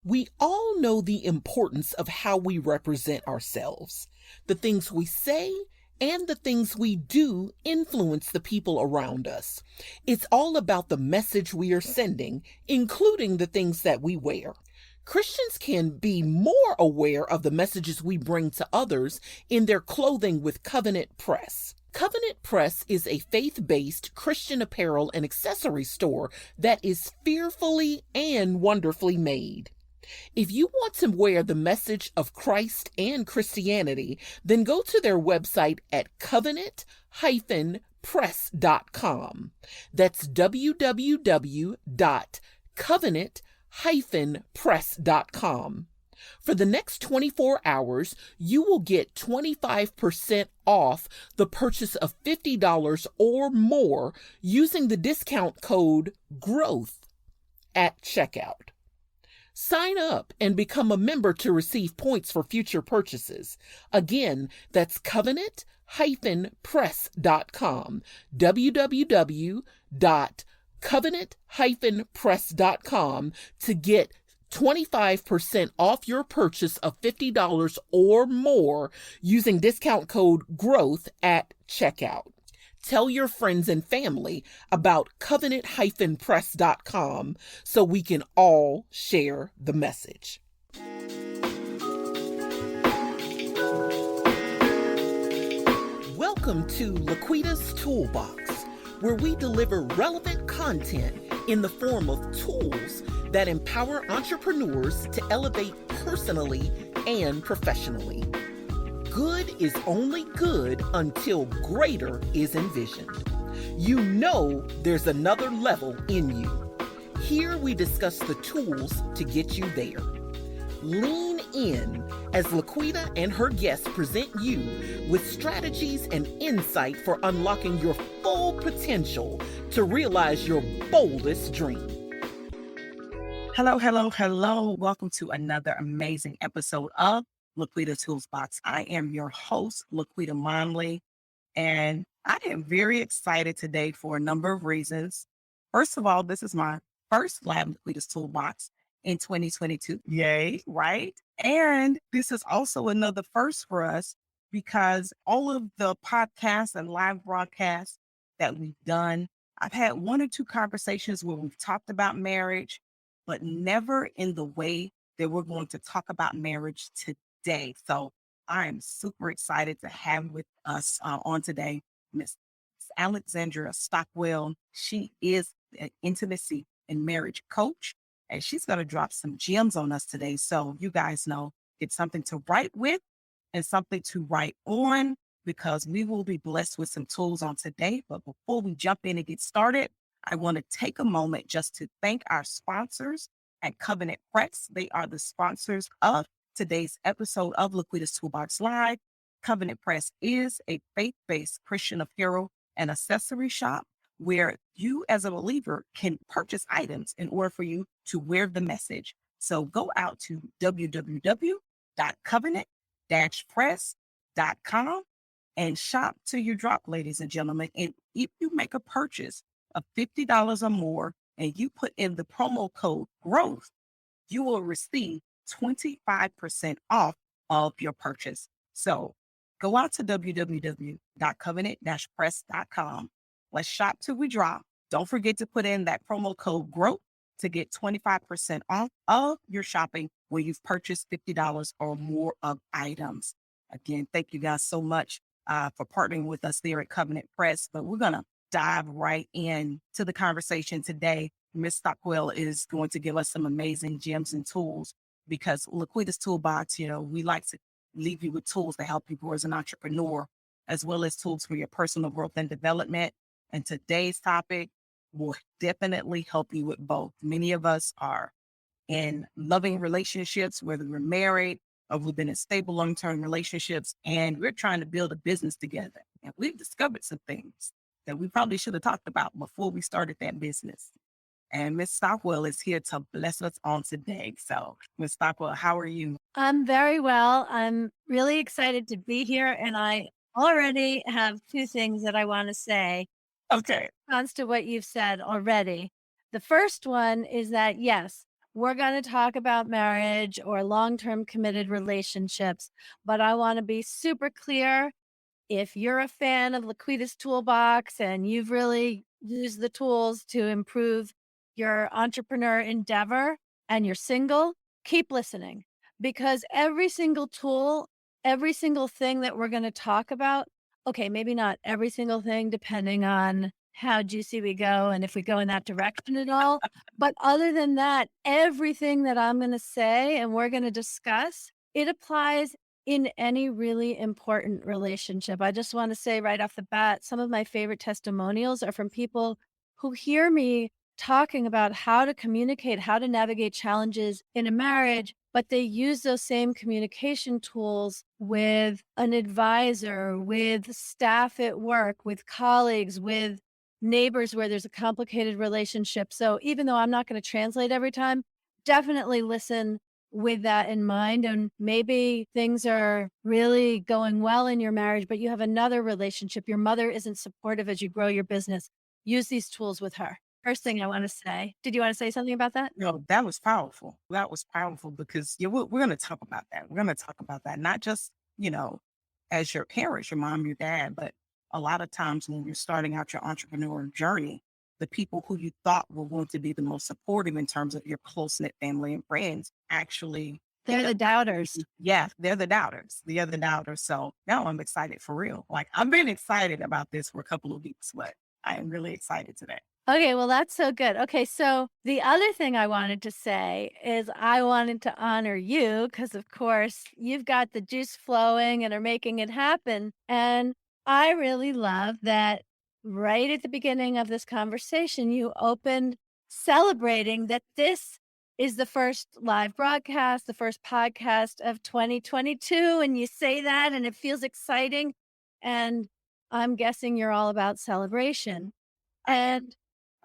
We all know the importance of how we represent ourselves. The things we say and the things we do influence the people around us. It's all about the message we are sending, including the things that we wear. Christians can be more aware of the messages we bring to others in their clothing with Covenant Press. Covenant Press is a faith-based Christian apparel and accessory store that is fearfully and wonderfully made. If you want to wear the message of Christ and Christianity, then go to their website at covenant-press.com. That's www.covenant-press.com. For the next 24 hours, you will get 25% off the purchase of $50 or more using the discount code GROWTH at checkout. Sign up and become a member to receive points for future purchases. Again, that's covenant-press.com, www.covenant-press.com to get 25% off your purchase of $50 or more using discount code GROWTH at checkout. Tell your friends and family about covenant-press.com so we can all share the message. Welcome to Laquita's Toolbox, where we deliver relevant content in the form of tools that empower entrepreneurs to elevate personally and professionally. Good is only good until greater is envisioned. You know there's another level in you. Here we discuss the tools to get you there. Lean in as Laquita and her guests present you with strategies and insight for unlocking your full potential to realize your boldest dream. Hello, hello, hello. Welcome to another amazing episode of Laquita Toolbox. I am your host, Laquita Monley, and I am very excited today for a number of reasons. First of all, this is my first live Laquita's Toolbox in 2022. Yay, right? And this is also another first for us because all of the podcasts and live broadcasts that we've done, I've had one or two conversations where we've talked about marriage, but never in the way that we're going to talk about marriage today. So I am super excited to have with us on today, Miss Alexandra Stockwell. She is an intimacy and marriage coach, and she's going to drop some gems on us today. So you guys know it's something to write with and something to write on, because we will be blessed with some tools on today. But before we jump in and get started, I want to take a moment just to thank our sponsors at Covenant Press. They are the sponsors of today's episode of Laquita's Toolbox Live. Covenant Press is a faith-based Christian apparel and accessory shop where you as a believer can purchase items in order for you to wear the message. So go out to www.covenant-press.com and shop till you drop, ladies and gentlemen. And if you make a purchase of $50 or more and you put in the promo code GROWTH, you will receive 25% off of your purchase. So go out to www.covenant-press.com. Let's shop till we drop. Don't forget to put in that promo code GROWTH to get 25% off of your shopping when you've purchased $50 or more of items. Again, thank you guys so much for partnering with us there at Covenant Press. But we're going to dive right in to the conversation today. Miss Stockwell is going to give us some amazing gems and tools, because Laquita's Toolbox, we like to leave you with tools to help you grow as an entrepreneur, as well as tools for your personal growth and development. And today's topic will definitely help you with both. Many of us are in loving relationships, whether we're married or we've been in stable long-term relationships, and we're trying to build a business together. And we've discovered some things that we probably should have talked about before we started that business. And Miss Stockwell is here to bless us on today. So, Miss Stockwell, how are you? I'm very well. I'm really excited to be here, and I already have two things that I want to say. Okay. In response to what you've said already. The first one is that, yes, we're going to talk about marriage or long-term committed relationships, but I want to be super clear. If you're a fan of Laquita's Toolbox and you've really used the tools to improve your entrepreneur endeavor and you're single, keep listening, because every single tool, every single thing that we're going to talk about, okay, maybe not every single thing, depending on how juicy we go and if we go in that direction at all. But other than that, everything that I'm going to say and we're going to discuss, it applies in any really important relationship. I just want to say right off the bat, some of my favorite testimonials are from people who hear me talking about how to communicate, how to navigate challenges in a marriage, but they use those same communication tools with an advisor, with staff at work, with colleagues, with neighbors where there's a complicated relationship. So even though I'm not going to translate every time, definitely listen with that in mind. And maybe things are really going well in your marriage, but you have another relationship. Your mother isn't supportive as you grow your business. Use these tools with her. First thing I want to say. Did you want to say something about that? No, that was powerful. That was powerful because we're going to talk about that. We're going to talk about that, not just, as your parents, your mom, your dad, but a lot of times when you're starting out your entrepreneur journey, the people who you thought were going to be the most supportive in terms of your close knit family and friends actually, They're the doubters. yeah, they're the doubters. They're the doubters. So now I'm excited for real. Like I've been excited about this for a couple of weeks, but I am really excited today. Okay, well, that's so good. Okay, so the other thing I wanted to say is I wanted to honor you because, of course, you've got the juice flowing and are making it happen. And I really love that right at the beginning of this conversation, you opened celebrating that this is the first live broadcast, the first podcast of 2022. And you say that and it feels exciting. And I'm guessing you're all about celebration. And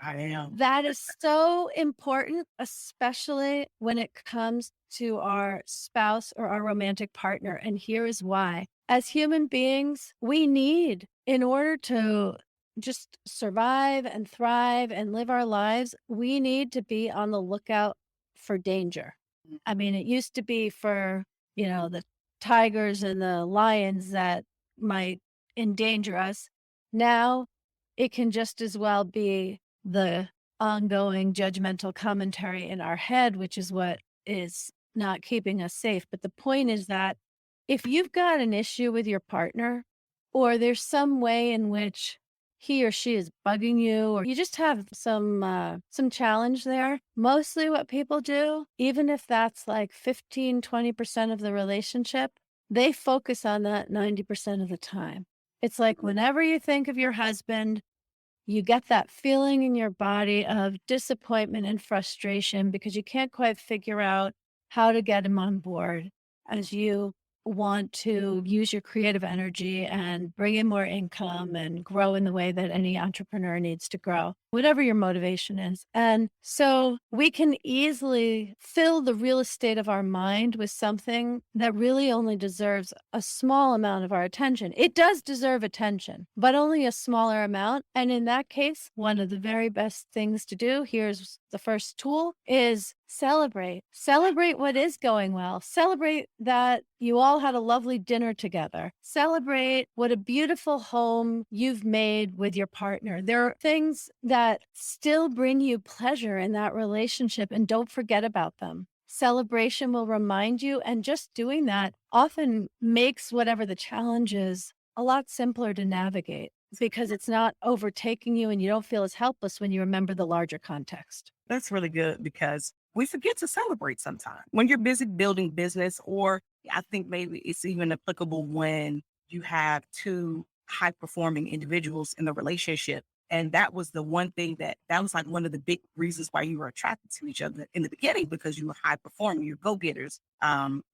I am. that is so important, especially when it comes to our spouse or our romantic partner. And here is why. As human beings, we need, in order to just survive and thrive and live our lives, we need to be on the lookout for danger. I mean, it used to be for, the tigers and the lions that might endanger us. Now it can just as well be the ongoing judgmental commentary in our head, which is what is not keeping us safe. But the point is that if you've got an issue with your partner, or there's some way in which he or she is bugging you, or you just have some challenge there, mostly what people do, even if that's like 15-20% of the relationship, they focus on that 90% of the time. It's like whenever you think of your husband, you get that feeling in your body of disappointment and frustration because you can't quite figure out how to get him on board as you want to use your creative energy and bring in more income and grow in the way that any entrepreneur needs to grow, whatever your motivation is. And so we can easily fill the real estate of our mind with something that really only deserves a small amount of our attention. It does deserve attention, but only a smaller amount. And in that case, one of the very best things to do, here's the first tool, is celebrate. Celebrate what is going well. Celebrate that you all had a lovely dinner together. Celebrate what a beautiful home you've made with your partner. There are things that still bring you pleasure in that relationship, and don't forget about them. Celebration will remind you, and just doing that often makes whatever the challenge is a lot simpler to navigate because it's not overtaking you and you don't feel as helpless when you remember the larger context. That's really good because we forget to celebrate sometimes when you're busy building business, or I think maybe it's even applicable when you have two high performing individuals in the relationship. And that was the one thing that was like one of the big reasons why you were attracted to each other in the beginning, because you were high performing, you're go-getters,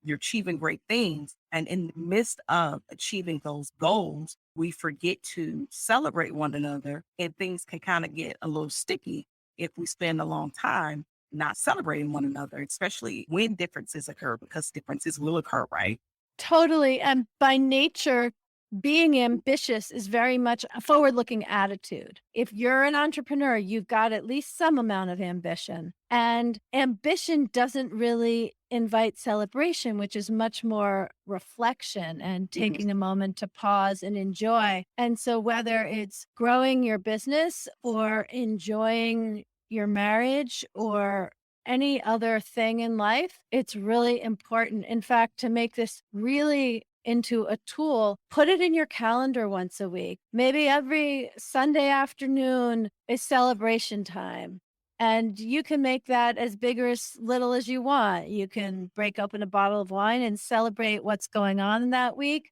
you're achieving great things. And in the midst of achieving those goals, we forget to celebrate one another, and things can kind of get a little sticky if we spend a long time not celebrating one another, especially when differences occur, because differences will occur, right? Totally. And by nature, being ambitious is very much a forward-looking attitude. If you're an entrepreneur, you've got at least some amount of ambition. And ambition doesn't really invite celebration, which is much more reflection and taking a moment to pause and enjoy. And so whether it's growing your business or enjoying your marriage or any other thing in life, it's really important. In fact, to make this really into a tool, put it in your calendar once a week. Maybe every Sunday afternoon is celebration time. And you can make that as big or as little as you want. You can break open a bottle of wine and celebrate what's going on in that week.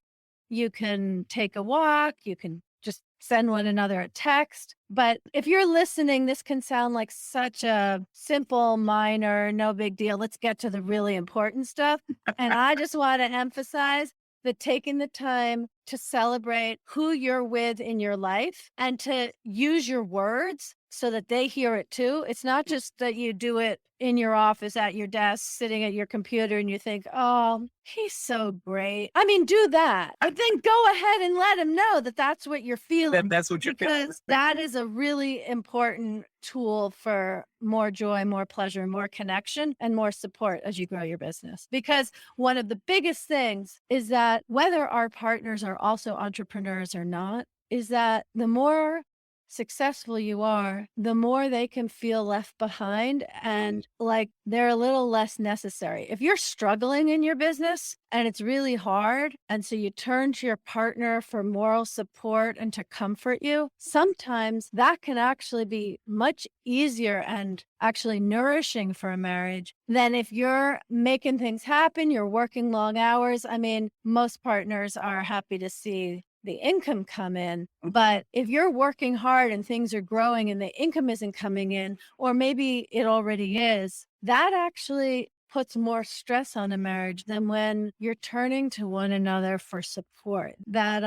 You can take a walk. You can just send one another a text. But if you're listening, this can sound like such a simple, minor, no big deal. Let's get to the really important stuff. And I just want to emphasize that taking the time to celebrate who you're with in your life and to use your words so that they hear it too. It's not just that you do it in your office at your desk, sitting at your computer, and you think, oh, he's so great. I mean, do that. But then go ahead and let him know that that's what you're feeling. That's what you're feeling. Because that is a really important tool for more joy, more pleasure, more connection, and more support as you grow your business. Because one of the biggest things is that whether our partners are also entrepreneurs or not, is that the more successful you are, the more they can feel left behind and like they're a little less necessary. If you're struggling in your business and it's really hard, and so you turn to your partner for moral support and to comfort you, sometimes that can actually be much easier and actually nourishing for a marriage than if you're making things happen, you're working long hours. I mean, most partners are happy to see the income come in. But if you're working hard and things are growing and the income isn't coming in, or maybe it already is, that actually puts more stress on a marriage than when you're turning to one another for support. That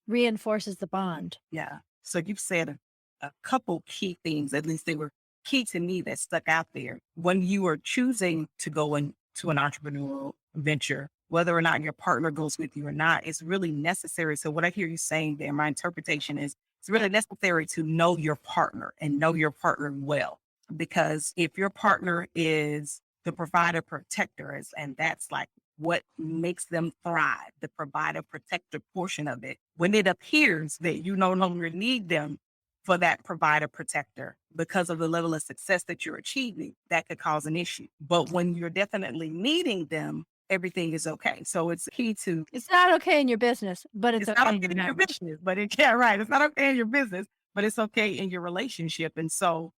reinforces the bond. Yeah. So you've said a couple key things, at least they were key to me that stuck out there. When you are choosing to go into an entrepreneurial venture, whether or not your partner goes with you or not, it's really necessary. So what I hear you saying there, my interpretation is it's really necessary to know your partner and know your partner well. Because if your partner is the provider protector, and that's like what makes them thrive, the provider protector portion of it, when it appears that you no longer need them for that provider protector because of the level of success that you're achieving, that could cause an issue. But when you're definitely needing them, everything is okay. So it's key to. It's not okay in your business, but it's okay not in okay your in your marriage. business, but it can't, right. It's not okay in your business, but it's okay in your relationship. And so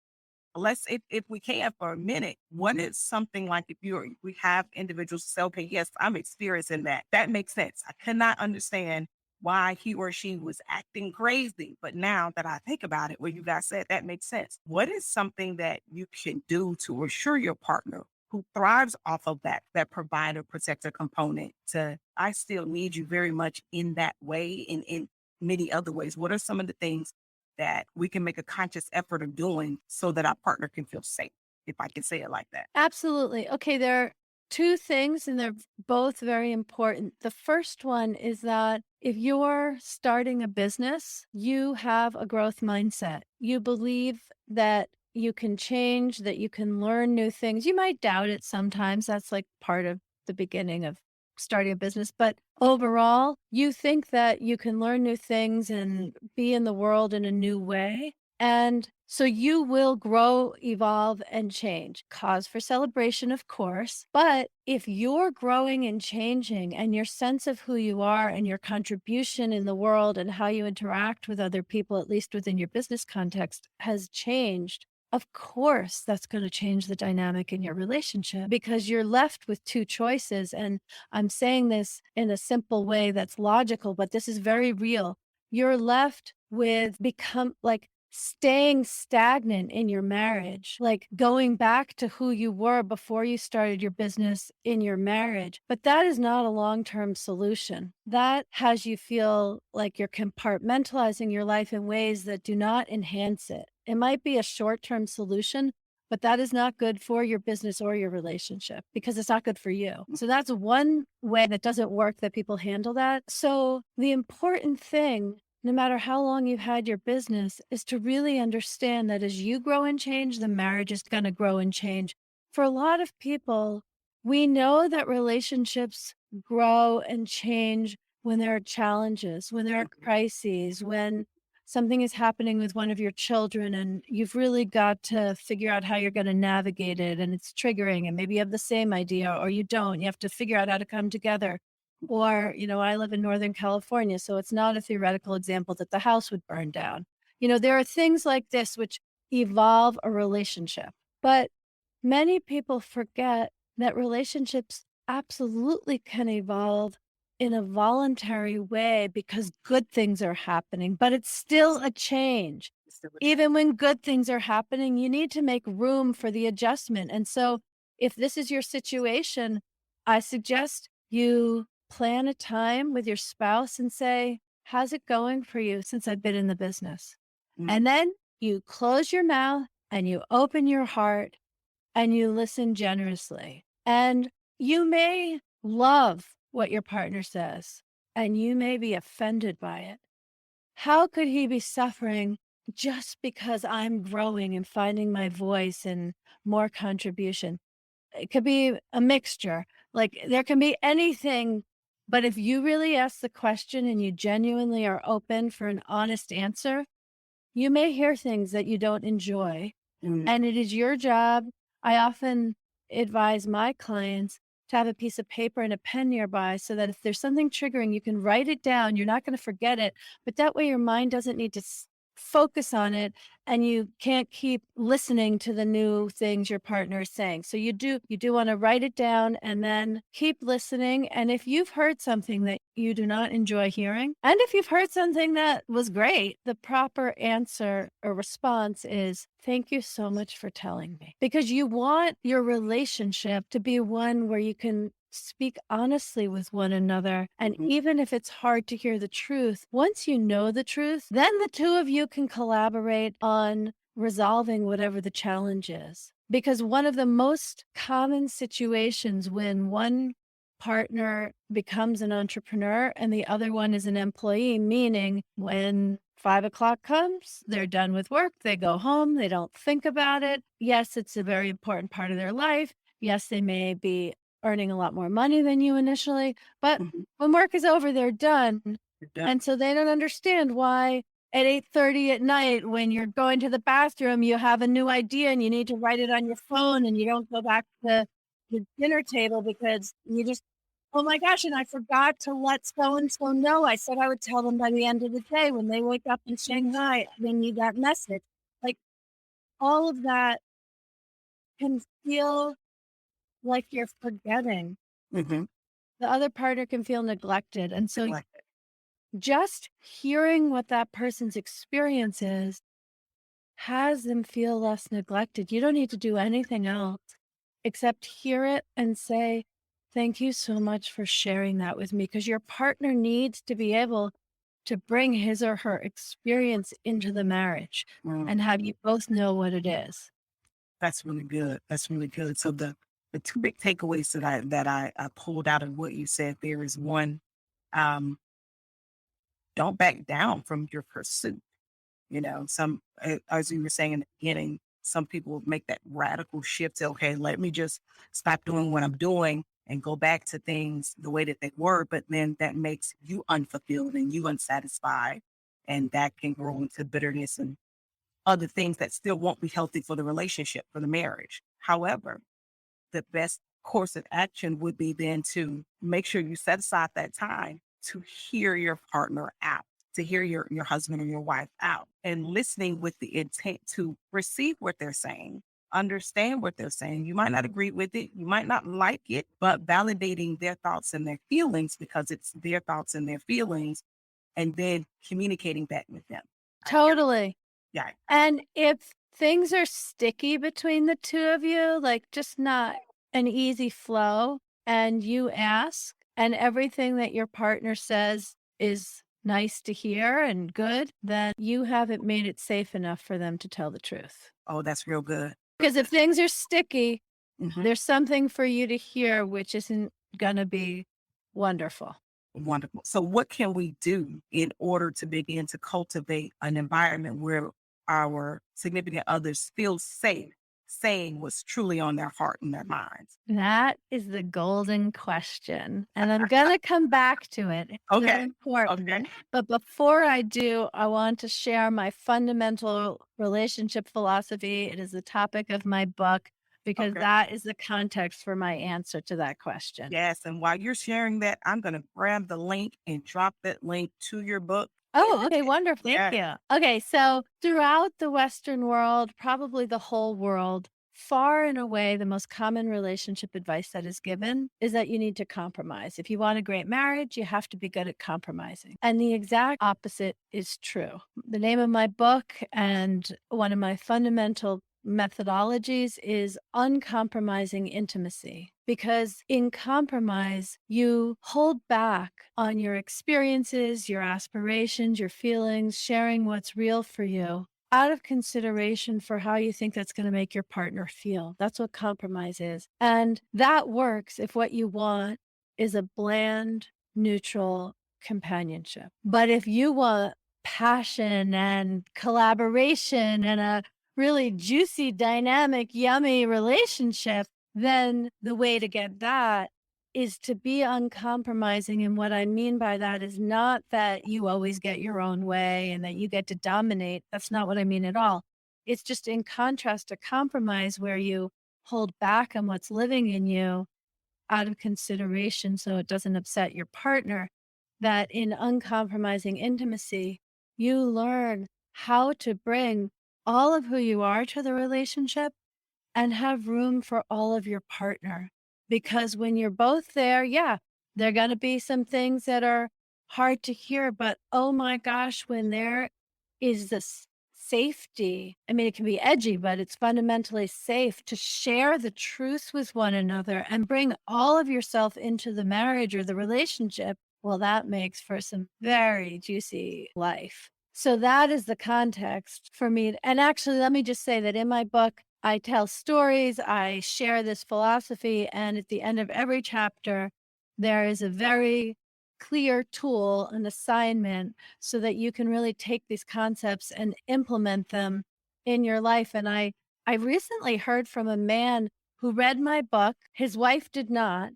if we can for a minute, what is something like we have individuals say, okay, yes, I'm experiencing that. That makes sense. I cannot understand why he or she was acting crazy. But now that I think about it, what you guys said, that makes sense. What is something that you can do to assure your partner who thrives off of that provider protector component I still need you very much in that way and in many other ways? What are some of the things that we can make a conscious effort of doing so that our partner can feel safe, if I can say it like that? Absolutely. Okay, there are two things, and they're both very important. The first one is that if you're starting a business, you have a growth mindset. You believe that you can change, that you can learn new things. You might doubt it sometimes. That's like part of the beginning of starting a business. But overall, you think that you can learn new things and be in the world in a new way. And so you will grow, evolve, and change. Cause for celebration, of course. But if you're growing and changing and your sense of who you are and your contribution in the world and how you interact with other people, at least within your business context, has changed, of course, that's going to change the dynamic in your relationship because you're left with two choices. And I'm saying this in a simple way that's logical, but this is very real. You're left with staying stagnant in your marriage, like going back to who you were before you started your business in your marriage. But that is not a long-term solution. That has you feel like you're compartmentalizing your life in ways that do not enhance it. It might be a short-term solution, but that is not good for your business or your relationship because it's not good for you. So that's one way that doesn't work that people handle that. So the important thing, no matter how long you've had your business, is to really understand that as you grow and change, the marriage is going to grow and change. For a lot of people, we know that relationships grow and change when there are challenges, when there are crises, when something is happening with one of your children and you've really got to figure out how you're going to navigate it and it's triggering and maybe you have the same idea or you don't. You have to figure out how to come together. Or, I live in Northern California, so it's not a theoretical example that the house would burn down. There are things like this which evolve a relationship. But many people forget that relationships absolutely can evolve in a voluntary way because good things are happening, but it's still a change. Even when good things are happening, you need to make room for the adjustment. And so if this is your situation, I suggest you plan a time with your spouse and say, how's it going for you since I've been in the business? And then you close your mouth and you open your heart and you listen generously. And you may love what your partner says, and you may be offended by it. How could he be suffering just because I'm growing and finding my voice and more contribution? It could be a mixture. Like there can be anything, but if you really ask the question and you genuinely are open for an honest answer, you may hear things that you don't enjoy. And it is your job. I often advise my clients to have a piece of paper and a pen nearby so that if there's something triggering, you can write it down. You're not going to forget it, but that way your mind doesn't need to focus on it and you can't keep listening to the new things your partner is saying. So you do want to write it down and then keep listening. And if you've heard something that you do not enjoy hearing, and if you've heard something that was great, the proper answer or response is, thank you so much for telling me. Because you want your relationship to be one where you can speak honestly with one another. And even if it's hard to hear the truth, once you know the truth, then the two of you can collaborate on resolving whatever the challenge is. Because one of the most common situations when one partner becomes an entrepreneur and the other one is an employee, meaning when 5 o'clock comes, they're done with work, they go home, they don't think about it. Yes, it's a very important part of their life. Yes, they may be earning a lot more money than you initially, but when work is over, they're done. And so they don't understand why at 8:30 at night, when you're going to the bathroom, you have a new idea and you need to write it on your phone and you don't go back to the dinner table because you just, oh my gosh, and I forgot to let so-and-so know. I said I would tell them by the end of the day when they wake up in Shanghai, they need that message. Like all of that can feel like you're forgetting. The other partner can feel neglected. And so just hearing what that person's experience is has them feel less neglected. You don't need to do anything else except hear it and say, thank you so much for sharing that with me, because your partner needs to be able to bring his or her experience into the marriage and have you both know what it is. That's really good. That's really good. So the two big takeaways that I pulled out of what you said there is one, don't back down from your pursuit. As you were saying in the beginning, some people make that radical shift to, okay, let me just stop doing what I'm doing and go back to things the way that they were. But then that makes you unfulfilled and you unsatisfied. And that can grow into bitterness and other things that still won't be healthy for the relationship, for the marriage. However, the best course of action would be then to make sure you set aside that time to hear your partner out, to hear your husband or your wife out, and listening with the intent to receive what they're saying, understand what they're saying. You might not agree with it, you might not like it, but validating their thoughts and their feelings because it's their thoughts and their feelings, and then communicating back with them. Totally. Yeah. And if things are sticky between the two of you, like just not an easy flow, and you ask, and everything that your partner says is nice to hear and good, then you haven't made it safe enough for them to tell the truth. Oh, that's real good. Because if things are sticky, Mhm. there's something for you to hear, which isn't going to be wonderful. Wonderful. So, what can we do in order to begin to cultivate an environment where our significant others feel safe saying what's truly on their heart and their minds? That is the golden question. And I'm going to come back to it. It's so Okay. important. Okay. But before I do, I want to share my fundamental relationship philosophy. It is the topic of my book because Okay. that is the context for my answer to that question. Yes. And while you're sharing that, I'm going to grab the link and drop that link to your book. Oh, okay, wonderful. Yeah. Thank you. Okay, so throughout the Western world, probably the whole world, far and away, the most common relationship advice that is given is that you need to compromise. If you want a great marriage, you have to be good at compromising. And the exact opposite is true. The name of my book and one of my fundamental methodologies is uncompromising intimacy. Because in compromise, you hold back on your experiences, your aspirations, your feelings, sharing what's real for you out of consideration for how you think that's going to make your partner feel. That's what compromise is. And that works if what you want is a bland, neutral companionship. But if you want passion and collaboration and a really juicy, dynamic, yummy relationship, then the way to get that is to be uncompromising. And what I mean by that is not that you always get your own way and that you get to dominate. That's not what I mean at all. It's just in contrast to compromise where you hold back on what's living in you out of consideration so it doesn't upset your partner, that in uncompromising intimacy, you learn how to bring all of who you are to the relationship and have room for all of your partner. Because when you're both there, yeah, there are going to be some things that are hard to hear, but oh my gosh, when there is this safety, I mean, it can be edgy, but it's fundamentally safe to share the truth with one another and bring all of yourself into the marriage or the relationship. Well, that makes for some very juicy life. So that is the context for me. And actually, let me just say that in my book, I tell stories, I share this philosophy, and at the end of every chapter, there is a very clear tool, an assignment, so that you can really take these concepts and implement them in your life. And I recently heard from a man who read my book. His wife did not.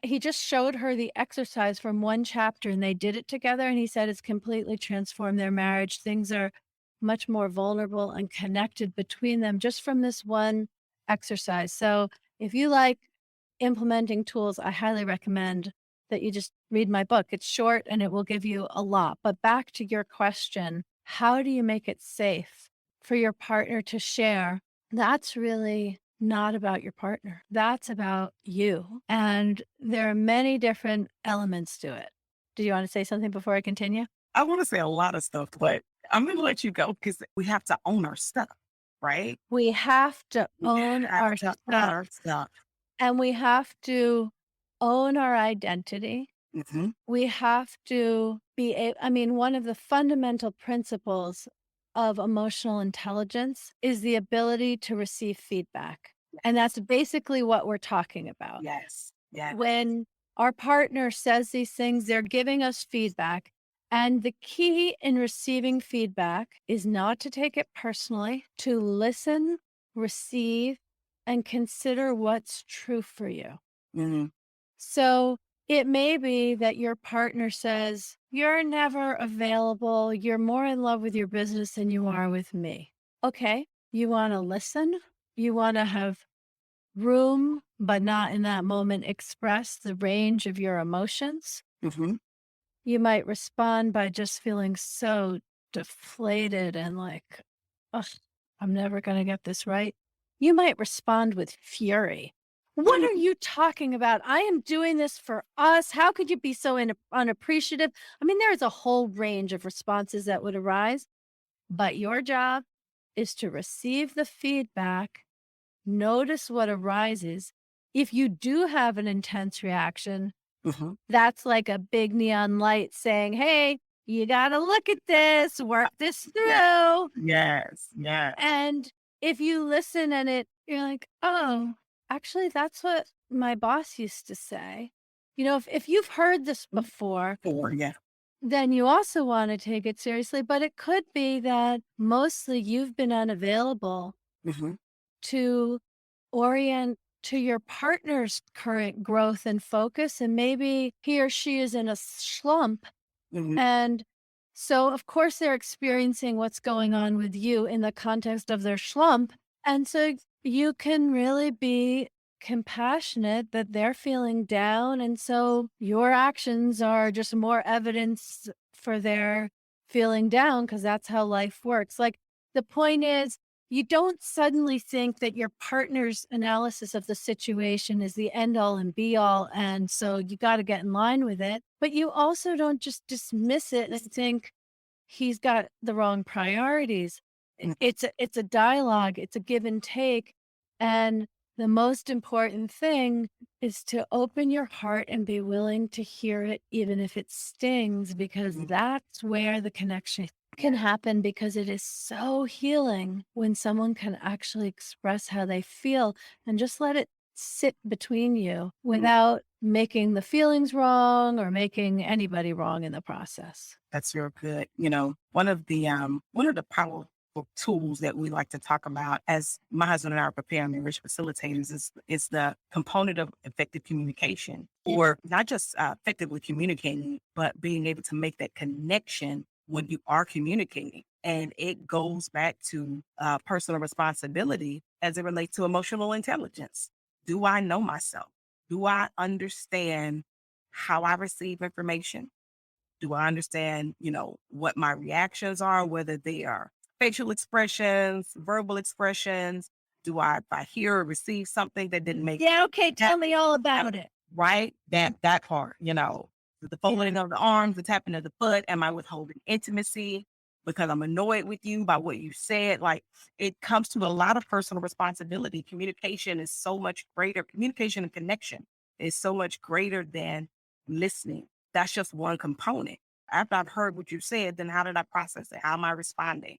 He just showed her the exercise from one chapter and they did it together. And he said it's completely transformed their marriage. Things are much more vulnerable and connected between them just from this one exercise. So if you like implementing tools, I highly recommend that you just read my book. It's short and it will give you a lot. But back to your question, how do you make it safe for your partner to share? That's really not about your partner. That's about you. And there are many different elements to it. Do you want to say something before I continue? I want to say a lot of stuff, but I'm going to let you go because we have to own our stuff, right? We have to We own have our to own stuff. our stuff. And we have to own our identity. Mhm. We have to be, I mean, one of the fundamental principles of emotional intelligence is the ability to receive feedback. And that's basically what we're talking about. Yes. Yes. When our partner says these things, they're giving us feedback. And the key in receiving feedback is not to take it personally, to listen, receive, and consider what's true for you. Mhm. So it may be that your partner says, you're never available. You're more in love with your business than you are with me. Okay. You want to listen. You want to have room, but not in that moment express the range of your emotions. Mhm. You might respond by just feeling so deflated and like, ugh, I'm never going to get this right. You might respond with fury. What are you talking about? I am doing this for us. How could you be so unappreciative? I mean, there is a whole range of responses that would arise, but your job is to receive the feedback, notice what arises. If you do have an intense reaction, Mhm. that's like a big neon light saying, hey, you got to look at this, work this Yeah. through. Yes. Yes. And if you listen and you're like, oh, actually, that's what my boss used to say. If you've heard this before, Yeah. then you also want to take it seriously. But it could be that mostly you've been unavailable Mm-hmm. to orient to your partner's current growth and focus. And maybe he or she is in a slump. Mm-hmm. And so, of course, they're experiencing what's going on with you in the context of their slump. And so you can really be compassionate that they're feeling down. And so your actions are just more evidence for their feeling down because that's how life works. Like the point is, you don't suddenly think that your partner's analysis of the situation is the end all and be all. And so you got to get in line with it. But you also don't just dismiss it and think he's got the wrong priorities. It's a dialogue, it's a give and take. And the most important thing is to open your heart and be willing to hear it, even if it stings, because that's where the connection can happen, because it is so healing when someone can actually express how they feel and just let it sit between you without making the feelings wrong or making anybody wrong in the process. That's real good. One of the powerful tools that we like to talk about as my husband and I are preparing marriage facilitators is the component of effective communication, or not just effectively communicating, but being able to make that connection when you are communicating. And it goes back to personal responsibility as it relates to emotional intelligence. Do I know myself? Do I understand how I receive information? Do I understand, what my reactions are, whether they are facial expressions, verbal expressions? If I hear or receive something that didn't make Yeah, okay, tell me all about it. right, that part, the folding of the arms, the tapping of the foot, am I withholding intimacy because I'm annoyed with you by what you said? Like, it comes to a lot of personal responsibility. Communication is so much greater. Communication and connection is so much greater than listening. That's just one component. After I've heard what you said, then how did I process it? How am I responding?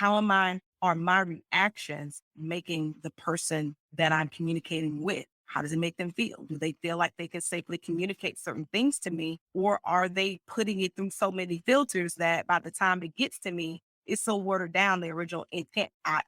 Are my reactions making the person that I'm communicating with? How does it make them feel? Do they feel like they can safely communicate certain things to me? Or are they putting it through so many filters that by the time it gets to me, it's so watered down, the original intent? I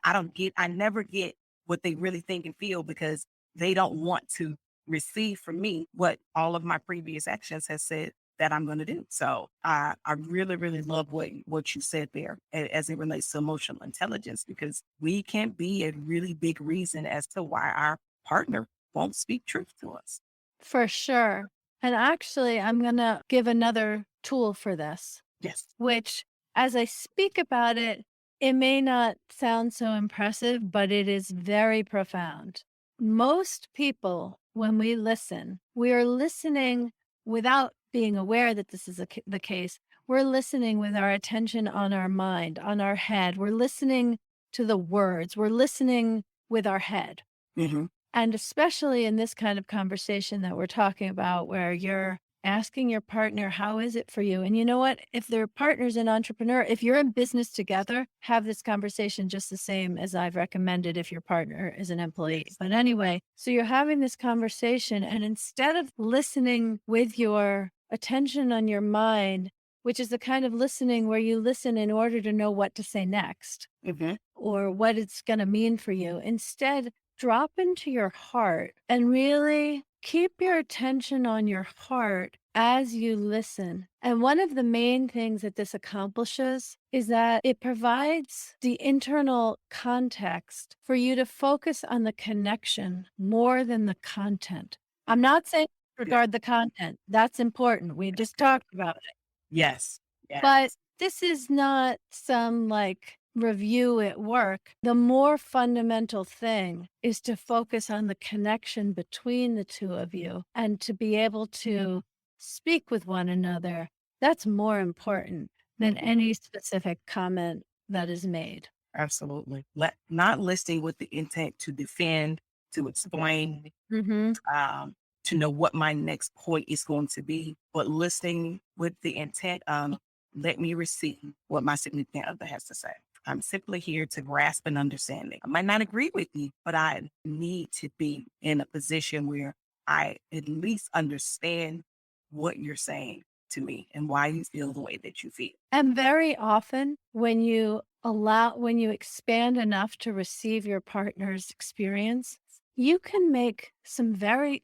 never get what they really think and feel, because they don't want to receive from me what all of my previous actions has said that I'm going to do. So I really, really love what you said there as it relates to emotional intelligence, because we can be a really big reason as to why our partner won't speak truth to us. For sure. And actually, I'm going to give another tool for this, Yes. which, as I speak about it, it may not sound so impressive, but it is very profound. Most people, when we listen, we are listening without being aware that this is the case. We're listening with our attention on our mind, on our head. We're listening to the words. We're listening with our head. Mm-hmm. And especially in this kind of conversation that we're talking about, where you're asking your partner, how is it for you? And you know what? If their partner's an entrepreneur, if you're in business together, have this conversation just the same as I've recommended if your partner is an employee. But anyway, so you're having this conversation, and instead of listening with your attention on your mind, which is the kind of listening where you listen in order to know what to say next, Mm-hmm. or what it's going to mean for you, instead, drop into your heart and really keep your attention on your heart as you listen. And one of the main things that this accomplishes is that it provides the internal context for you to focus on the connection more than the content. I'm not saying disregard the content. That's important. We just talked about it. Yes. But this is not some review at work. The more fundamental thing is to focus on the connection between the two of you and to be able to speak with one another. That's more important than any specific comment that is made. Absolutely. Not listening with the intent to defend, to explain, to know what my next point is going to be, but listening with the intent of, let me receive what my significant other has to say. I'm simply here to grasp an understanding. I might not agree with you, but I need to be in a position where I at least understand what you're saying to me and why you feel the way that you feel. And very often, when you expand enough to receive your partner's experience, you can make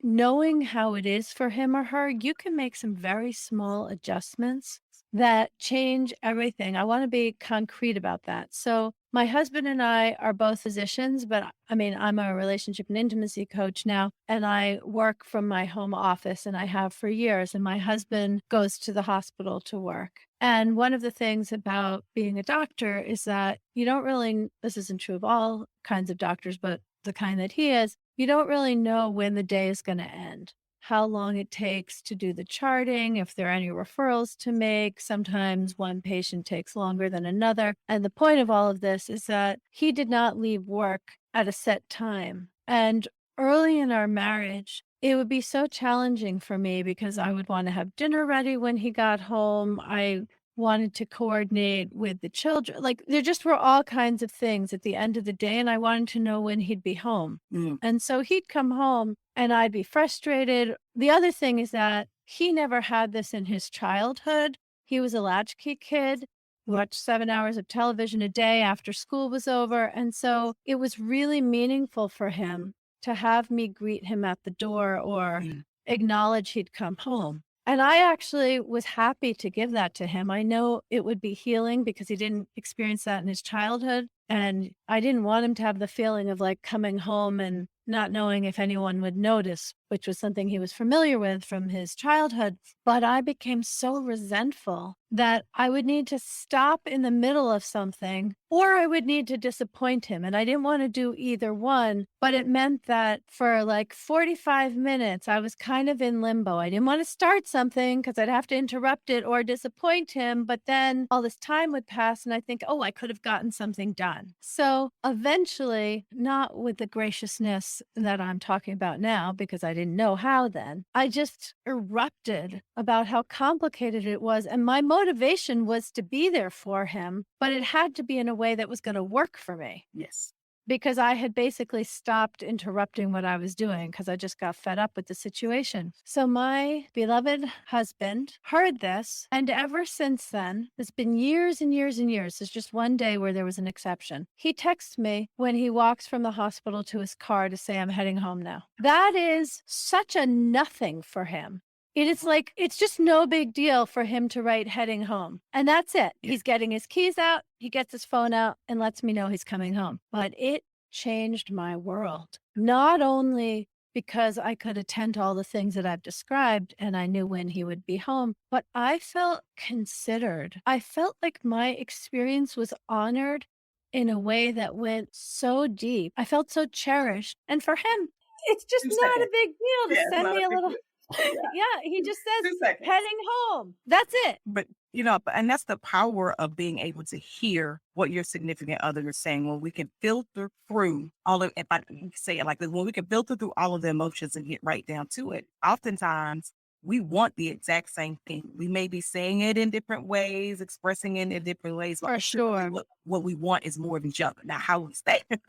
knowing how it is for him or her, you can make some very small adjustments that change everything. I want to be concrete about that. So, my husband and I are both physicians, but I mean, I'm a relationship and intimacy coach now, and I work from my home office, and I have for years. And my husband goes to the hospital to work. And one of the things about being a doctor is that you don't really, this isn't true of all kinds of doctors, but the kind that he is, you don't really know when the day is going to end, how long it takes to do the charting, if there are any referrals to make. Sometimes one patient takes longer than another. And the point of all of this is that he did not leave work at a set time. And early in our marriage, it would be so challenging for me because I would want to have dinner ready when he got home. I wanted to coordinate with the children. Like there just were all kinds of things at the end of the day, and I wanted to know when he'd be home. And so he'd come home and I'd be frustrated. The other thing is that he never had this in his childhood. He was a latchkey kid, watched 7 hours of television a day after school was over. And so it was really meaningful for him to have me greet him at the door or acknowledge he'd come home. And I actually was happy to give that to him. I know it would be healing because he didn't experience that in his childhood. And I didn't want him to have the feeling of like coming home and not knowing if anyone would notice, which was something he was familiar with from his childhood. But I became so resentful that I would need to stop in the middle of something or I would need to disappoint him. And I didn't want to do either one, but it meant that for like 45 minutes, I was kind of in limbo. I didn't want to start something because I'd have to interrupt it or disappoint him. But then all this time would pass and I think, oh, I could have gotten something done. So eventually, not with the graciousness that I'm talking about now, because I didn't know how then, I just erupted about how complicated it was. And my motivation was to be there for him, but it had to be in a way that was going to work for me. Yes. Because I had basically stopped interrupting what I was doing because I just got fed up with the situation. So my beloved husband heard this. And ever since then, it's been years and years and years. There's just one day where there was an exception. He texts me when he walks from the hospital to his car to say, I'm heading home now. That is such a nothing for him. It is like, it's just no big deal for him to write heading home. And that's it. He's getting his keys out. He gets his phone out and lets me know he's coming home. But it changed my world, not only because I could attend to all the things that I've described and I knew when he would be home, but I felt considered. I felt like my experience was honored in a way that went so deep. I felt so cherished. And for him, it's just not a big deal to send me a little... Yeah, he just says heading home. That's it. But, and that's the power of being able to hear what your significant other is saying when we can filter through all of, if I say it like this, when we can filter through all of the emotions and get right down to it. Oftentimes, we want the exact same thing. We may be saying it in different ways, expressing it in different ways. For sure. What we want is more of each other. Now, how we say it.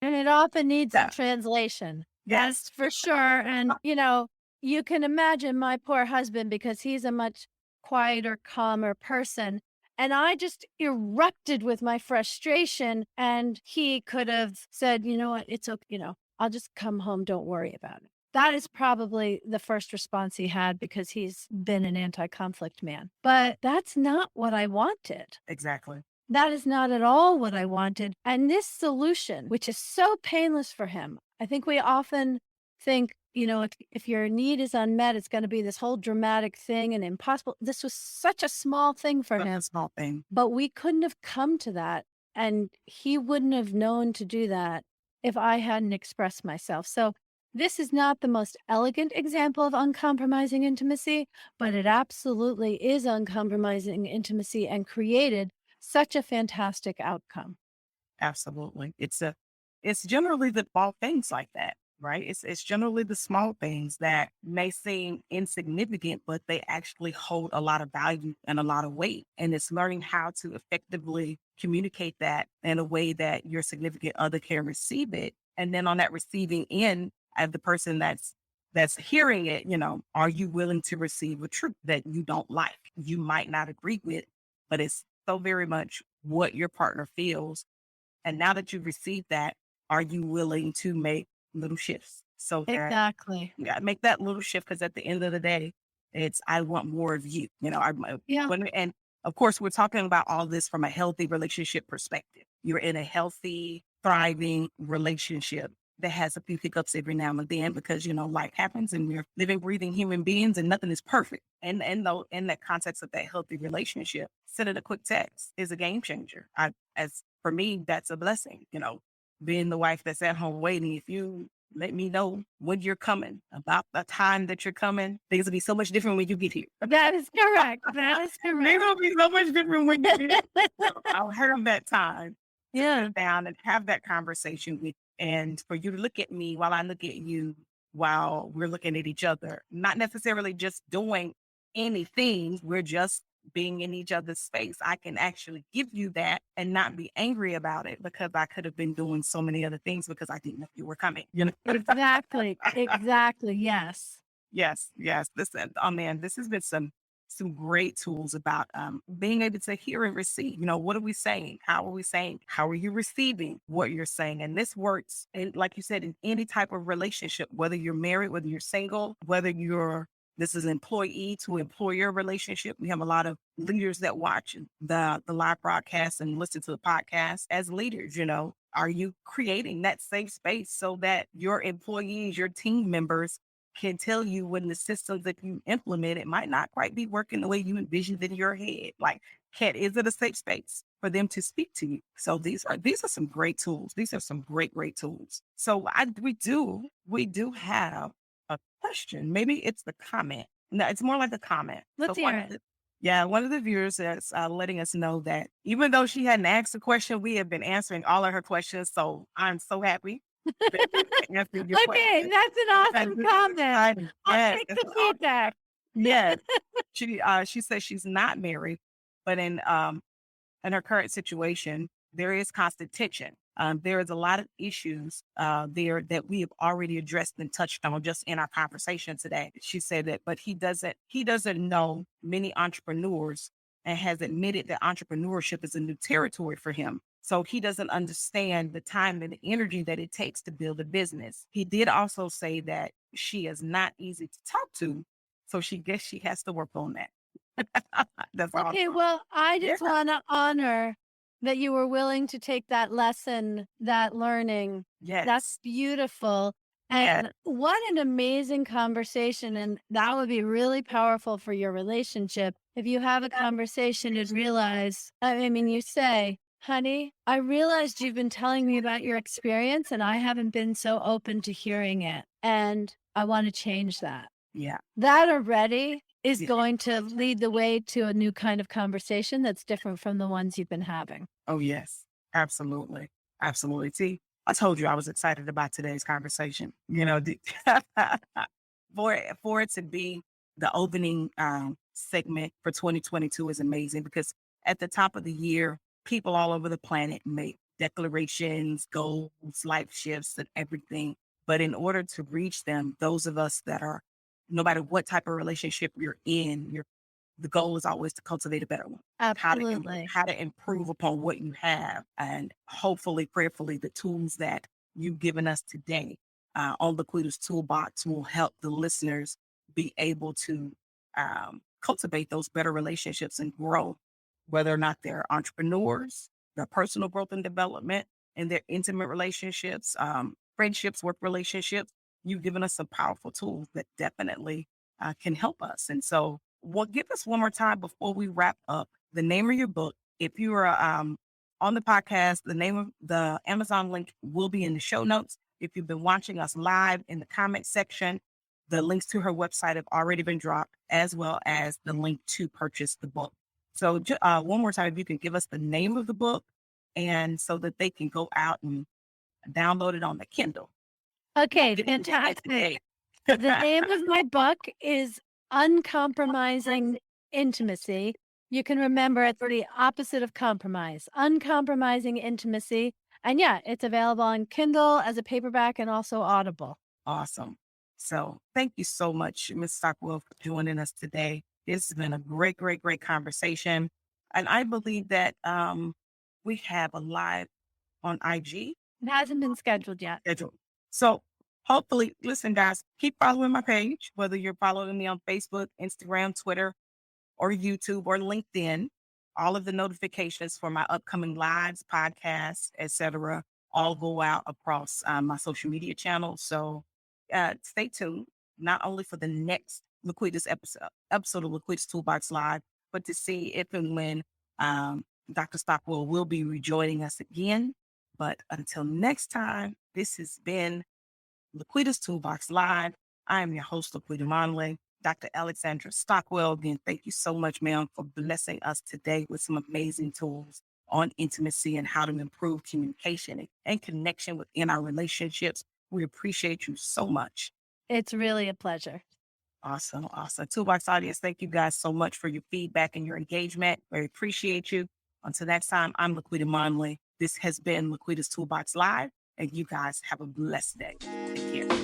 And it often needs a translation. Yes, for sure. And, you can imagine my poor husband because he's a much quieter, calmer person. And I just erupted with my frustration. And he could have said, you know what, it's okay. I'll just come home. Don't worry about it. That is probably the first response he had because he's been an anti-conflict man. But that's not what I wanted. Exactly. That is not at all what I wanted. And this solution, which is so painless for him, I think we often think, if your need is unmet, it's going to be this whole dramatic thing and impossible. This was such a small thing for him. A small thing. But we couldn't have come to that. And he wouldn't have known to do that if I hadn't expressed myself. So this is not the most elegant example of uncompromising intimacy, but it absolutely is uncompromising intimacy and created such a fantastic outcome. Absolutely. It's generally the small things like that right? It's generally the small things that may seem insignificant, but they actually hold a lot of value and a lot of weight. And it's learning how to effectively communicate that in a way that your significant other can receive it. And then on that receiving end, as the person that's hearing it, are you willing to receive a truth that you don't like, you might not agree with, but it's so very much what your partner feels. And now that you've received that, are you willing to make little shifts? So that Exactly. make that little shift, because at the end of the day, it's I want more of you. Yeah. And of course, we're talking about all this from a healthy relationship perspective. You're in a healthy, thriving relationship that has a few hiccups every now and then, because life happens and we're living, breathing human beings, and nothing is perfect. And though in that context of that healthy relationship, sending a quick text is a game changer. As for me, that's a blessing. Being the wife that's at home waiting, if you let me know when you're coming, about the time that you're coming, things will be so much different when you get here. That is correct. That is Things correct. will be so much different when you get here. I'll have that time to Yeah. sit down and have that conversation with, and for you to look at me while I look at you, while we're looking at each other, not necessarily just doing anything. We're just being in each other's space. I can actually give you that and not be angry about it, because I could have been doing so many other things because I didn't know you were coming. Exactly. Exactly. Yes. Yes. Listen, oh man, this has been some great tools about being able to hear and receive. What are we saying? How are we saying? How are you receiving what you're saying? And this works, and like you said, in any type of relationship, whether you're married, whether you're single, whether this is employee to employer relationship. We have a lot of leaders that watch the live broadcast and listen to the podcast. As leaders, are you creating that safe space so that your employees, your team members can tell you when the systems that you implement, it might not quite be working the way you envisioned in your head? Like, is it a safe space for them to speak to you? So these are some great tools. These are some great tools. So we do have a question. Maybe it's the comment. No, it's more like a comment. Let's hear it. One of the viewers is letting us know that even though she hadn't asked a question, we have been answering all of her questions. So I'm so happy. Okay, that's an awesome comment. I'll take the feedback. Yes. She says she's not married, but in her current situation, there is constant tension. There is a lot of issues there that we have already addressed and touched on just in our conversation today. She said that, but he doesn't know many entrepreneurs, and has admitted that entrepreneurship is a new territory for him. So he doesn't understand the time and the energy that it takes to build a business. He did also say that she is not easy to talk to. So she has to work on that. That's all. Okay, well, I just want to honor that you were willing to take that lesson, that learning. Yes. That's beautiful. And what an amazing conversation. And that would be really powerful for your relationship. If you have a conversation and realize, you say, honey, I realized you've been telling me about your experience and I haven't been so open to hearing it. And I want to change that. Yeah. That already is going to lead the way to a new kind of conversation that's different from the ones you've been having. Oh, yes. Absolutely. Absolutely. See, I told you I was excited about today's conversation. For it to be the opening segment for 2022 is amazing, because at the top of the year, people all over the planet make declarations, goals, life shifts, and everything. But in order to reach them, those of us that are, no matter what type of relationship you're in, the goal is always to cultivate a better one. Absolutely. How to improve upon what you have. And hopefully, prayerfully, the tools that you've given us today on Laquita's Toolbox will help the listeners be able to cultivate those better relationships and grow, whether or not they're entrepreneurs, their personal growth and development, and their intimate relationships, friendships, work relationships. You've given us some powerful tools that definitely can help us. And so, give us one more time before we wrap up the name of your book. If you are on the podcast, the name of the Amazon link will be in the show notes. If you've been watching us live, in the comment section, the links to her website have already been dropped, as well as the link to purchase the book. So one more time, if you can give us the name of the book, and so that they can go out and download it on the Kindle. Okay, fantastic. The name of my book is Uncompromising Intimacy. You can remember it's the opposite of compromise, uncompromising intimacy. And yeah, it's available on Kindle as a paperback and also Audible. Awesome. So thank you so much, Ms. Stockwell, for joining us today. This has been a great, great, great conversation. And I believe that we have a live on IG It hasn't been scheduled yet. schedule. So hopefully, listen, guys, keep following my page, whether you're following me on Facebook, Instagram, Twitter, or YouTube or LinkedIn. All of the notifications for my upcoming lives, podcasts, etc., all go out across my social media channels. So stay tuned, not only for the next Laquitas episode of Laquitas Toolbox Live, but to see if and when Dr. Stockwell will be rejoining us again. But until next time, this has been Laquitas Toolbox Live. I am your host, Laquita Monley. Dr. Alexandra Stockwell, again, thank you so much, ma'am, for blessing us today with some amazing tools on intimacy and how to improve communication and connection within our relationships. We appreciate you so much. It's really a pleasure. Awesome. Awesome. Toolbox audience, thank you guys so much for your feedback and your engagement. We appreciate you. Until next time, I'm Laquita Monley. This has been Laquita's Toolbox Live, and you guys have a blessed day. Take care.